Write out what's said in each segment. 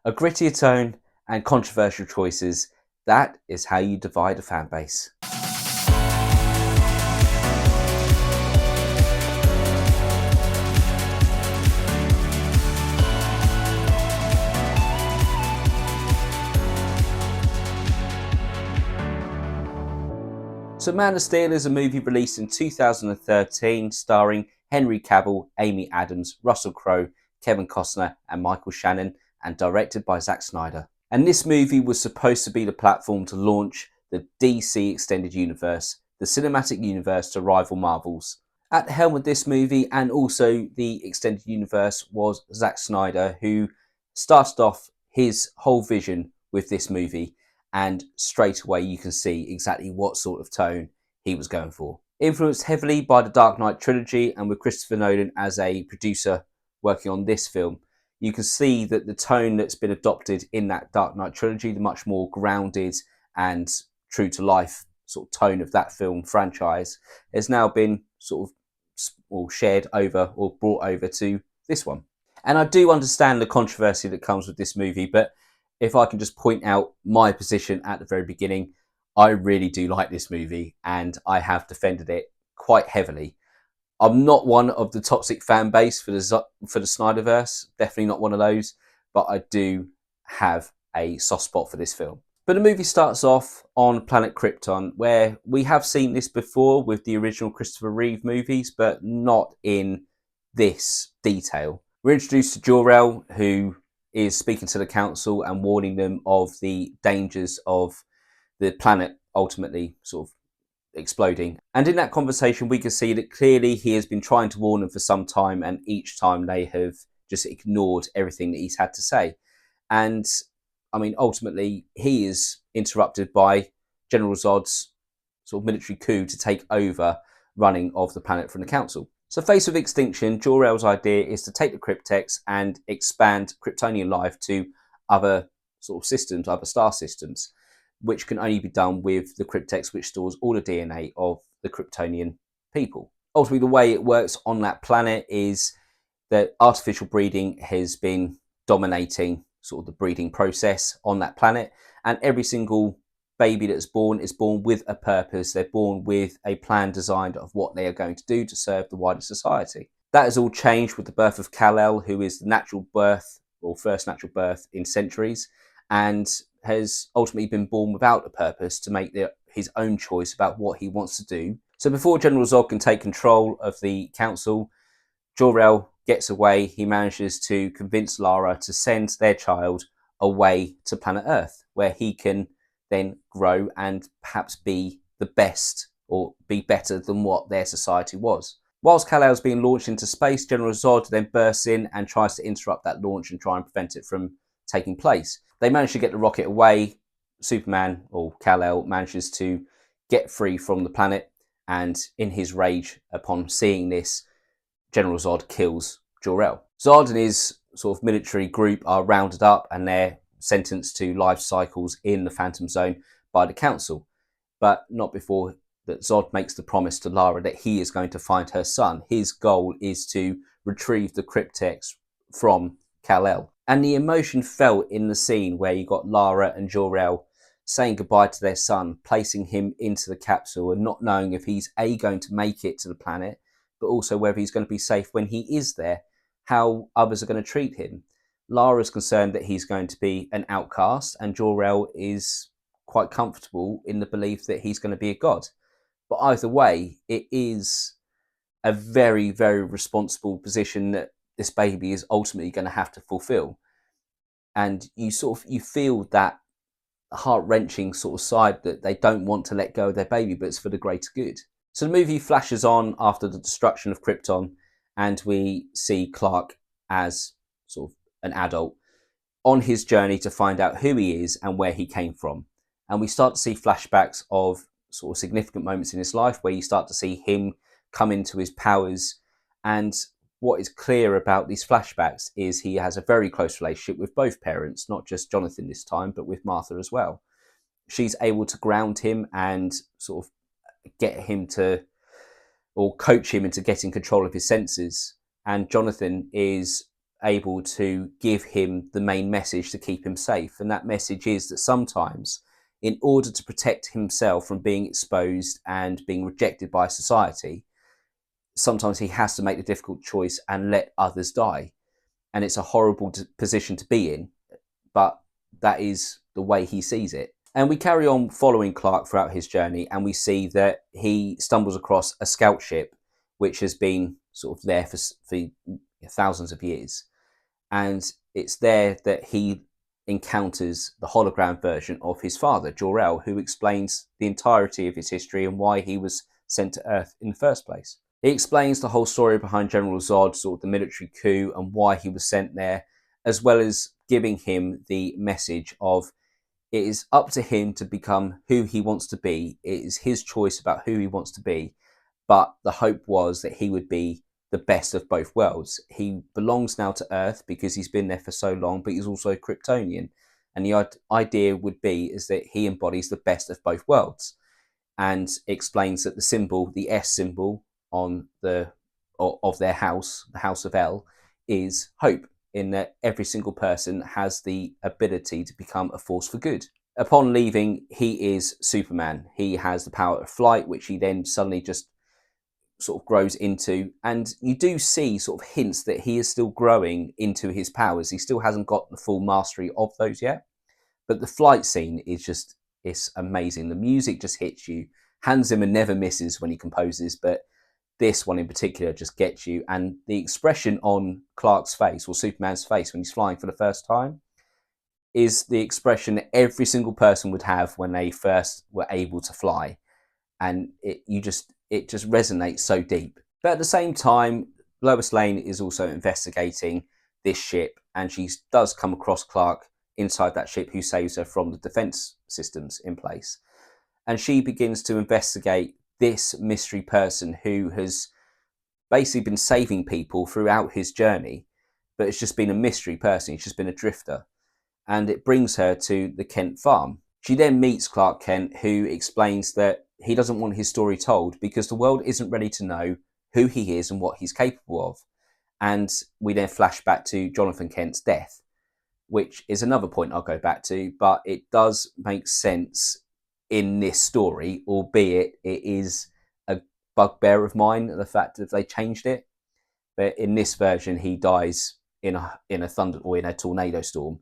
A grittier tone and controversial choices, that is how you divide a fan base. So Man of Steel is a movie released in 2013 starring Henry Cavill, Amy Adams, Russell Crowe, Kevin Costner and Michael Shannon, and directed by Zack Snyder. And this movie was supposed to be the platform to launch the DC Extended Universe, the cinematic universe to rival Marvel's. At the helm of this movie and also the Extended Universe was Zack Snyder, who started off his whole vision with this movie, and straight away you can see exactly what sort of tone he was going for. Influenced heavily by the Dark Knight trilogy and with Christopher Nolan as a producer working on this film, you can see that the tone that's been adopted in that Dark Knight trilogy, the much more grounded and true to life sort of tone of that film franchise, has now been sort of or shared over or brought over to this one. And I do understand the controversy that comes with this movie, but if I can just point out my position at the very beginning, I really do like this movie and I have defended it quite heavily. I'm not one of the toxic fan base for the Snyderverse, definitely not one of those, but I do have a soft spot for this film. But the movie starts off on planet Krypton, where we have seen this before with the original Christopher Reeve movies, but not in this detail. We're introduced to Jor-El, who is speaking to the council and warning them of the dangers of the planet ultimately sort of exploding. And in that conversation, we can see that clearly he has been trying to warn them for some time, and each time they have just ignored everything that he's had to say. And I mean, ultimately, he is interrupted by General Zod's sort of military coup to take over running of the planet from the council. So faced with extinction, Jor-El's idea is to take the cryptex and expand Kryptonian life to other sort of systems, other star systems, which can only be done with the cryptex, which stores all the DNA of the Kryptonian people. Ultimately, the way it works on that planet is that artificial breeding has been dominating sort of the breeding process on that planet, and every single baby that's born is born with a purpose. They're born with a plan designed of what they are going to do to serve the wider society. That has all changed with the birth of Kal-El, who is the natural birth or first natural birth in centuries, and has ultimately been born without a purpose to make his own choice about what he wants to do. So before General Zod can take control of the council, Jor-El gets away. He manages to convince Lara to send their child away to planet Earth, where he can then grow and perhaps be the best or be better than what their society was. Whilst Kal-El's being launched into space, General Zod then bursts in and tries to interrupt that launch and try and prevent it from taking place. They manage to get the rocket away. Superman, or Kal-El, manages to get free from the planet, and in his rage upon seeing this, General Zod kills Jor-El. Zod and his sort of military group are rounded up and they're sentenced to life cycles in the Phantom Zone by the council, but not before that Zod makes the promise to Lara that he is going to find her son. His goal is to retrieve the cryptex from Kal-El. And the emotion felt in the scene where you got Lara and Jor-El saying goodbye to their son, placing him into the capsule and not knowing if he's going to make it to the planet, but also whether he's going to be safe when he is there, how others are going to treat him. Lara's concerned that he's going to be an outcast, and Jor-El is quite comfortable in the belief that he's going to be a god. But either way, it is a very, very responsible position that this baby is ultimately going to have to fulfill. And you feel that heart-wrenching sort of side that they don't want to let go of their baby, but it's for the greater good. So the movie flashes on after the destruction of Krypton, and we see Clark as sort of an adult on his journey to find out who he is and where he came from. And we start to see flashbacks of sort of significant moments in his life where you start to see him come into his powers. And what is clear about these flashbacks is he has a very close relationship with both parents, not just Jonathan this time, but with Martha as well. She's able to ground him and sort of get him to, or coach him into getting control of his senses. And Jonathan is able to give him the main message to keep him safe. And that message is that sometimes, in order to protect himself from being exposed and being rejected by society, sometimes he has to make the difficult choice and let others die. And it's a horrible position to be in, but that is the way he sees it. And we carry on following Clark throughout his journey, and we see that he stumbles across a scout ship which has been sort of there for thousands of years. And it's there that he encounters the hologram version of his father, Jor-El, who explains the entirety of his history and why he was sent to Earth in the first place. He explains the whole story behind General Zod, sort of the military coup, and why he was sent there, as well as giving him the message of it is up to him to become who he wants to be. It is his choice about who he wants to be. But the hope was that he would be the best of both worlds. He belongs now to Earth because he's been there for so long, but he's also a Kryptonian. And the idea would be is that he embodies the best of both worlds, and explains that the symbol, the S symbol on the of their house, the House of El, is hope, in that every single person has the ability to become a force for good. Upon leaving, he is Superman. He has the power of flight, which he then suddenly just sort of grows into, and you do see sort of hints that he is still growing into his powers. He still hasn't got the full mastery of those yet, but the flight scene is just, it's amazing. The music just hits you. Hans Zimmer never misses when he composes, but this one in particular just gets you. And the expression on Clark's face, or Superman's face, when he's flying for the first time, is the expression that every single person would have when they first were able to fly. And it just resonates so deep. But at the same time, Lois Lane is also investigating this ship, and she does come across Clark inside that ship, who saves her from the defense systems in place. And she begins to investigate this mystery person who has basically been saving people throughout his journey, but it's just been a mystery person. He's just been a drifter. And it brings her to the Kent farm. She then meets Clark Kent, who explains that he doesn't want his story told because the world isn't ready to know who he is and what he's capable of. And we then flash back to Jonathan Kent's death, which is another point I'll go back to, but it does make sense in this story, albeit it is a bugbear of mine, the fact that they changed it. But in this version, he dies in a thunder or in a tornado storm,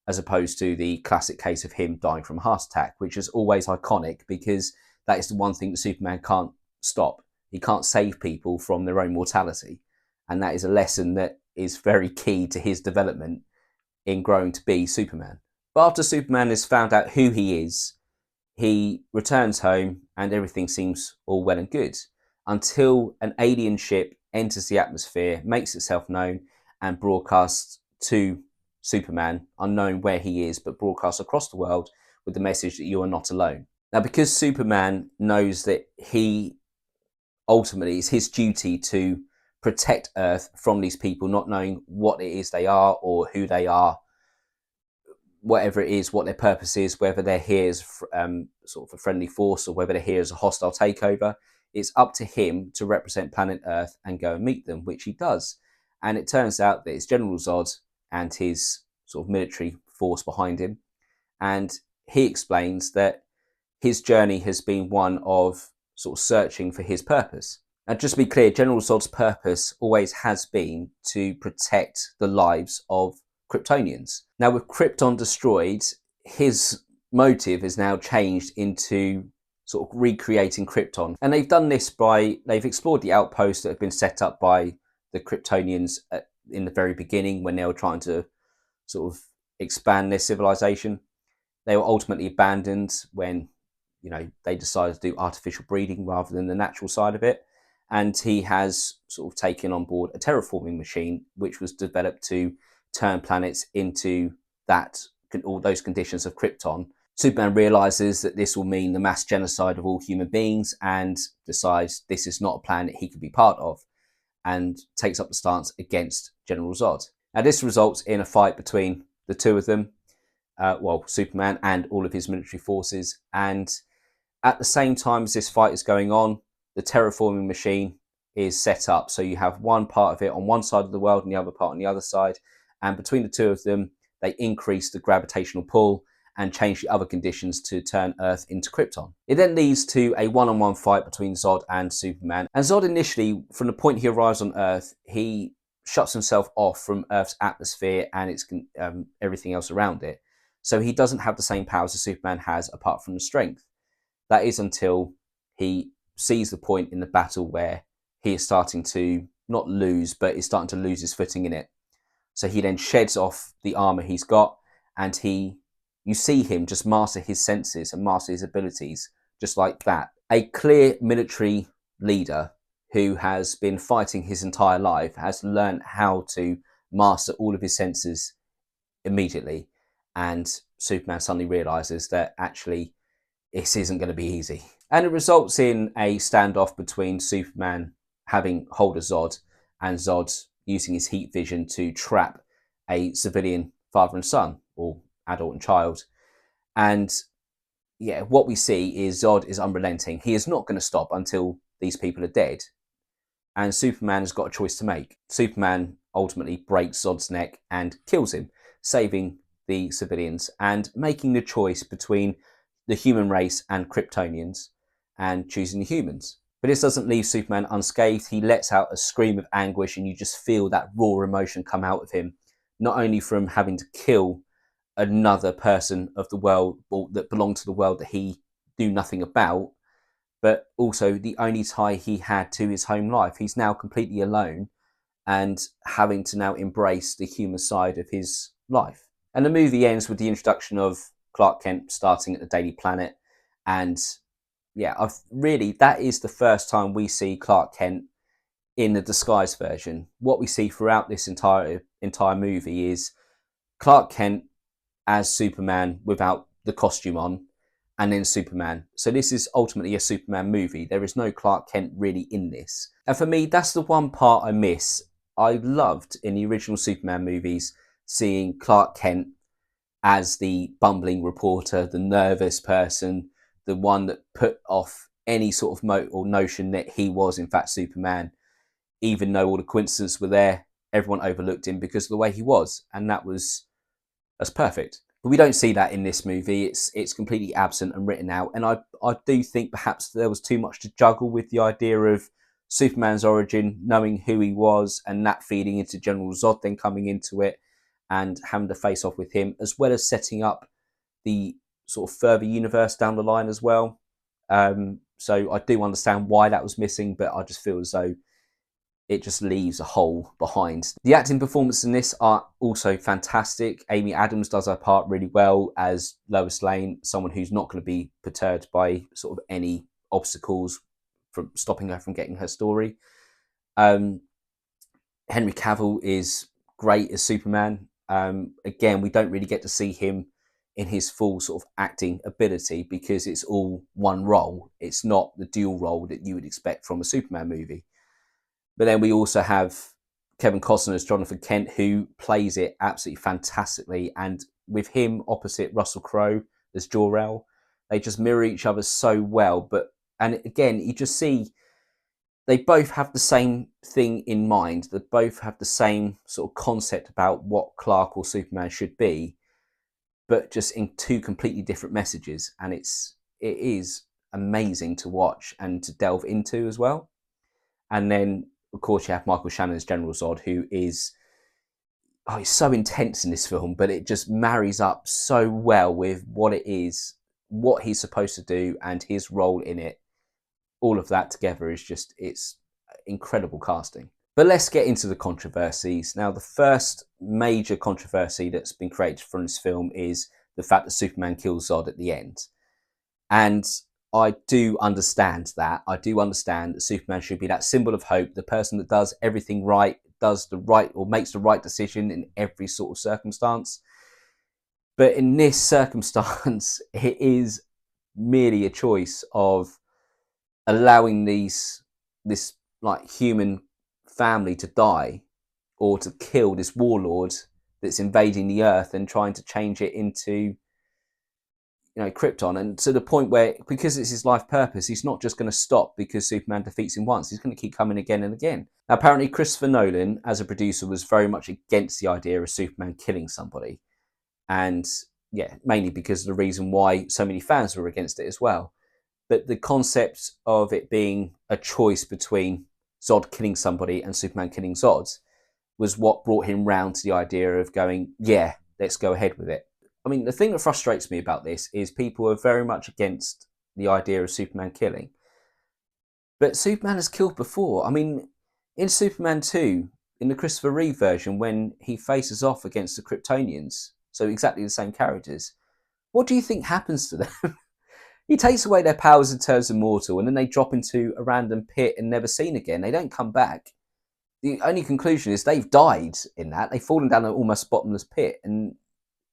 as opposed to the classic case of him dying from a heart attack, which is always iconic because that is the one thing that Superman can't stop. He can't save people from their own mortality. And that is a lesson that is very key to his development in growing to be Superman. But after Superman has found out who he is, he returns home and everything seems all well and good until an alien ship enters the atmosphere, makes itself known, and broadcasts to Superman, unknown where he is, but broadcasts across the world with the message that you are not alone. Now, because Superman knows that he ultimately it's his duty to protect Earth from these people, not knowing what it is they are or who they are, whatever it is, what their purpose is, whether they're here as sort of a friendly force or whether they're here as a hostile takeover, it's up to him to represent planet Earth and go and meet them, which he does. And it turns out that it's General Zod and his sort of military force behind him. And he explains that his journey has been one of sort of searching for his purpose. And just to be clear, General Zod's purpose always has been to protect the lives of Kryptonians. Now, with Krypton destroyed, his motive is now changed into sort of recreating Krypton. And they've done this by, they've explored the outposts that have been set up by the Kryptonians in the very beginning when they were trying to sort of expand their civilization. They were ultimately abandoned when, you know, they decided to do artificial breeding rather than the natural side of it. And he has sort of taken on board a terraforming machine, which was developed to turn planets into all those conditions of Krypton. Superman realizes that this will mean the mass genocide of all human beings and decides this is not a plan that he could be part of, and takes up the stance against General Zod. Now, this results in a fight between the two of them, Superman and all of his military forces. And at the same time as this fight is going on, the terraforming machine is set up. So you have one part of it on one side of the world and the other part on the other side. And between the two of them, they increase the gravitational pull and change the other conditions to turn Earth into Krypton. It then leads to a one-on-one fight between Zod and Superman. And Zod initially, from the point he arrives on Earth, he shuts himself off from Earth's atmosphere and its everything else around it. So he doesn't have the same powers as Superman has, apart from the strength. That is until he sees the point in the battle where he is starting to not lose, but is starting to lose his footing in it. So he then sheds off the armor he's got, and you see him just master his senses and master his abilities just like that. A clear military leader who has been fighting his entire life has learned how to master all of his senses immediately. And Superman suddenly realizes that actually this isn't going to be easy. And it results in a standoff between Superman having hold of Zod and Zod using his heat vision to trap a civilian father and son, or adult and child. And yeah, what we see is Zod is unrelenting. He is not going to stop until these people are dead. And Superman has got a choice to make. Superman ultimately breaks Zod's neck and kills him, saving the civilians and making the choice between the human race and Kryptonians and choosing the humans. But this doesn't leave Superman unscathed. He lets out a scream of anguish, and you just feel that raw emotion come out of him, not only from having to kill another person of the world, or that belonged to the world that he knew nothing about, but also the only tie he had to his home life. He's now completely alone and having to now embrace the human side of his life. And the movie ends with the introduction of Clark Kent starting at the Daily Planet. And yeah, that is the first time we see Clark Kent in the disguised version. What we see throughout this entire movie is Clark Kent as Superman without the costume on, and then Superman. So this is ultimately a Superman movie. There is no Clark Kent really in this. And for me, that's the one part I miss. I loved in the original Superman movies seeing Clark Kent as the bumbling reporter, the nervous person, the one that put off any sort of notion that he was in fact Superman. Even though all the coincidences were there, everyone overlooked him because of the way he was, and that's perfect. But we don't see that in this movie. It's completely absent and written out. And I do think perhaps there was too much to juggle with the idea of Superman's origin, knowing who he was, and that feeding into General Zod then coming into it and having to face off with him, as well as setting up the sort of further universe down the line as well. So I do understand why that was missing, but I just feel as though it just leaves a hole behind. The acting performances in this are also fantastic. Amy Adams does her part really well as Lois Lane, someone who's not going to be perturbed by sort of any obstacles from stopping her from getting her story. Henry Cavill is great as Superman. Again, we don't really get to see him in his full sort of acting ability because it's all one role. It's not the dual role that you would expect from a Superman movie. But then we also have Kevin Costner as Jonathan Kent, who plays it absolutely fantastically. And with him opposite Russell Crowe as Jor-El, they just mirror each other so well. And again, you just see they both have the same thing in mind. They both have the same sort of concept about what Clark or Superman should be, but just in two completely different messages. And it is amazing to watch and to delve into as well. And then, of course, you have Michael Shannon as General Zod, who is he's so intense in this film, but it just marries up so well with what it is, what he's supposed to do, and his role in it. All of that together is just, it's incredible casting. But let's get into the controversies. Now, the first major controversy that's been created from this film is the fact that Superman kills Zod at the end. And I do understand that. I do understand that Superman should be that symbol of hope, the person that does everything right, does the right or makes the right decision in every sort of circumstance. But in this circumstance, it is merely a choice of allowing this like human family to die, or to kill this warlord that's invading the earth and trying to change it into Krypton, and to the point where, because it's his life purpose, he's not just going to stop because Superman defeats him once. He's going to keep coming again and again. Now, apparently, Christopher Nolan, as a producer, was very much against the idea of Superman killing somebody, and yeah, mainly because of the reason why so many fans were against it as well. But the concept of it being a choice between Zod killing somebody and Superman killing Zod was what brought him round to the idea of going, yeah, let's go ahead with it. I mean, the thing that frustrates me about this is people are very much against the idea of Superman killing. But Superman has killed before. I mean, in Superman 2, in the Christopher Reeve version, when he faces off against the Kryptonians, so exactly the same characters, what do you think happens to them? He takes away their powers and turns them mortal, and then they drop into a random pit and never seen again. They don't come back. The only conclusion is they've died in that. They've fallen down an almost bottomless pit, and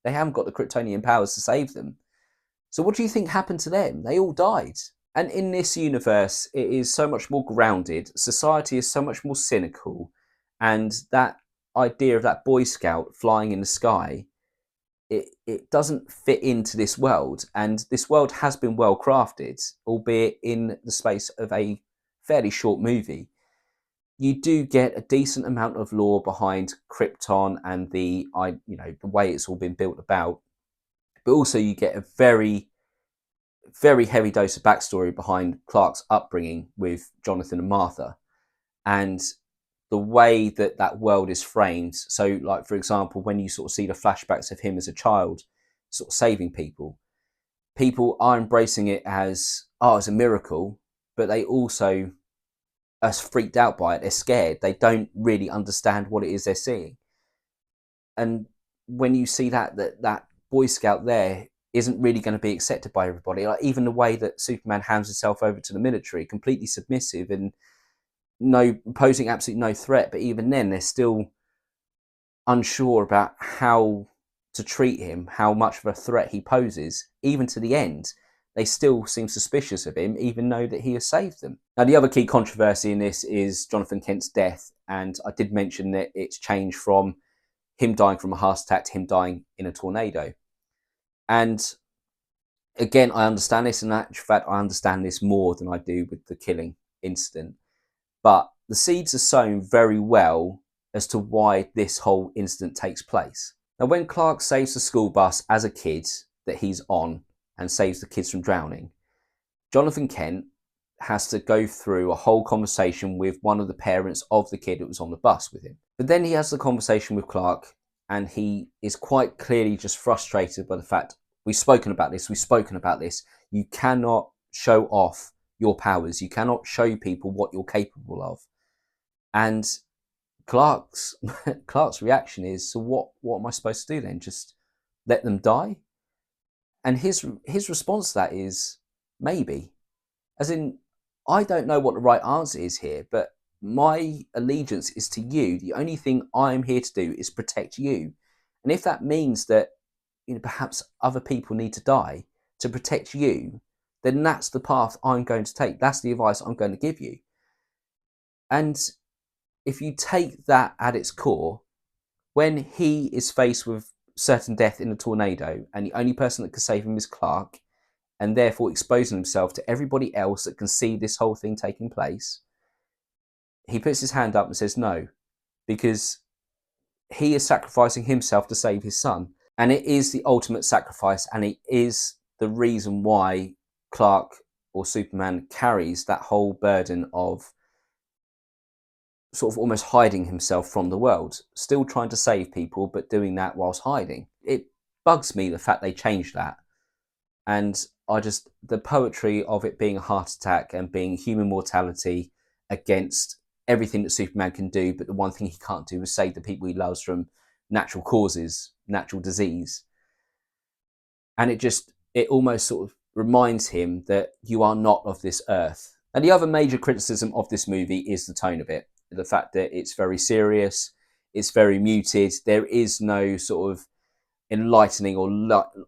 they haven't got the Kryptonian powers to save them. So what do you think happened to them? They all died. And in this universe, it is so much more grounded. Society is so much more cynical. And that idea of that Boy Scout flying in the sky, it doesn't fit into this world. And this world has been well crafted, albeit in the space of a fairly short movie. You do get a decent amount of lore behind Krypton and the way it's all been built about, but also you get a very, very heavy dose of backstory behind Clark's upbringing with Jonathan and Martha, and the way that that world is framed. So, like for example, when you sort of see the flashbacks of him as a child, sort of saving people, people are embracing it as, oh, it's a miracle, but they also are freaked out by it. They're scared. They don't really understand what it is they're seeing. And when you see that Boy Scout there isn't really going to be accepted by everybody, like even the way that Superman hands himself over to the military, completely submissive and posing absolutely no threat, but even then they're still unsure about how to treat him, how much of a threat he poses. Even to the end, they still seem suspicious of him, even though that he has saved them. Now, the other key controversy in this is Jonathan Kent's death, and I did mention that it's changed from him dying from a heart attack to him dying in a tornado. And again, I understand this, and in actual fact, I understand this more than I do with the killing incident. But the seeds are sown very well as to why this whole incident takes place. Now, when Clark saves the school bus as a kid that he's on and saves the kids from drowning, Jonathan Kent has to go through a whole conversation with one of the parents of the kid that was on the bus with him. But then he has the conversation with Clark, and he is quite clearly just frustrated by the fact, we've spoken about this. You cannot show off your powers. You cannot show people what you're capable of. And Clark's reaction is, so what am I supposed to do then? Just let them die? And his response to that is, maybe. As in, I don't know what the right answer is here, but my allegiance is to you. The only thing I'm here to do is protect you. And if that means that perhaps other people need to die to protect you, then that's the path I'm going to take. That's the advice I'm going to give you. And if you take that at its core, when he is faced with certain death in a tornado and the only person that can save him is Clark, and therefore exposing himself to everybody else that can see this whole thing taking place, he puts his hand up and says no, because he is sacrificing himself to save his son. And it is the ultimate sacrifice, and it is the reason why Clark or Superman carries that whole burden of sort of almost hiding himself from the world, still trying to save people, but doing that whilst hiding. It bugs me the fact they changed that. And the poetry of it being a heart attack and being human mortality against everything that Superman can do, but the one thing he can't do is save the people he loves from natural causes, natural disease. And it almost sort of reminds him that you are not of this earth. And the other major criticism of this movie is the tone of it. The fact that it's very serious, it's very muted. There is no sort of enlightening or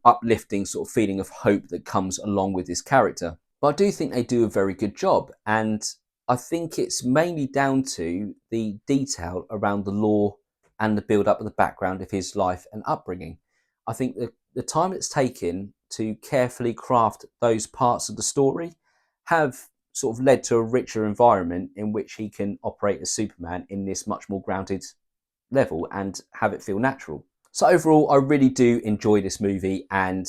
uplifting sort of feeling of hope that comes along with this character. But I do think they do a very good job. And I think it's mainly down to the detail around the lore and the build up of the background of his life and upbringing. I think the time it's taken to carefully craft those parts of the story have sort of led to a richer environment in which he can operate as Superman in this much more grounded level and have it feel natural. So overall, I really do enjoy this movie, and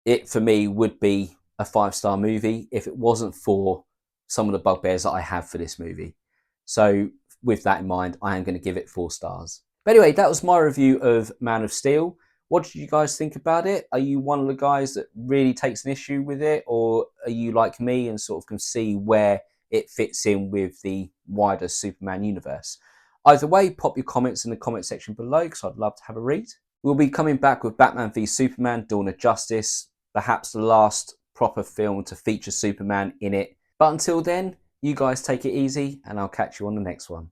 it for me would be a 5-star movie if it wasn't for some of the bugbears that I have for this movie. So with that in mind, I am going to give it 4 stars. But anyway, that was my review of Man of Steel. What did you guys think about it? Are you one of the guys that really takes an issue with it, or are you like me and sort of can see where it fits in with the wider Superman universe? Either way, pop your comments in the comment section below because I'd love to have a read. We'll be coming back with Batman v Superman: Dawn of Justice, perhaps the last proper film to feature Superman in it. But until then, you guys take it easy and I'll catch you on the next one.